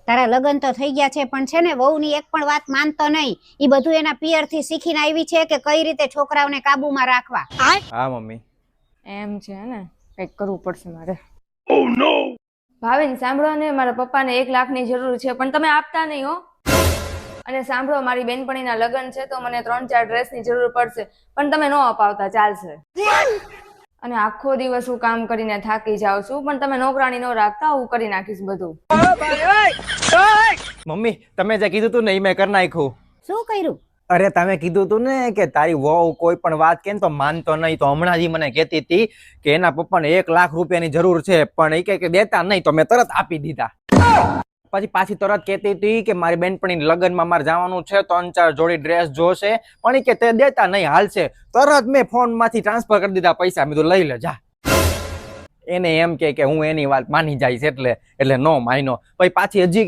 તારા લગ્ન તો થઈ ગયા છે પણ છે ને વહુની એક પણ વાત માનતો નહીં. ઈ બધું એના પિયરથી શીખીને આવી છે કે કઈ રીતે છોકરાઓને કાબુમાં રાખવા. હા મમ્મી. એમ છે ને, કંઈક કરવું પડશે મારે. ઓ નો! ભાવિન સાંભળો ને, મારા પપ્પાને 1 લાખની જરૂર છે પણ તમે આપતા નહીં હો. અને સાંભળો, મારી બેનપણીના લગ્ન છે તો મને 3-4 ડ્રેસની જરૂર પડશે પણ તમે ન અપાવતા ચાલશે. અને આખો દિવસ હું કામ કરીને થાકી જાઉં છું પણ તમે નોકરાણી ન રાખતા, હું કરી નાખીશ બધું. મમ્મી તમે જે કીધું તું ને એ મેં કરી નાખ્યું. શું કર્યું? અરે તમે કીધું તું ને કે તારી વહુ કોઈ પણ વાત કે તો માનતો નહીં, તો હમણાં જ મને કહેતી હતી કે એના પપ્પાને 1 લાખ રૂપિયાની જરૂર છે પણ એ કે દેતા નહીં, તો મેં તરત આપી દીધા. પછી પાછી તરત કહેતી હતી કે મારી બેનપણી લગ્નમાં મારે જવાનું છે, 3-4 જોડી ડ્રેસ જોશે પણ એ કે તે દેતા નહીં, હાલશે. તરત મેં ફોન માંથી ટ્રાન્સફર કરી દીધા પૈસા. મેં તો લઈ લે જા. એને એમ કે હું એની વાત માની જઈશ એટલે નો માન્યો. પછી પાછી હજી કે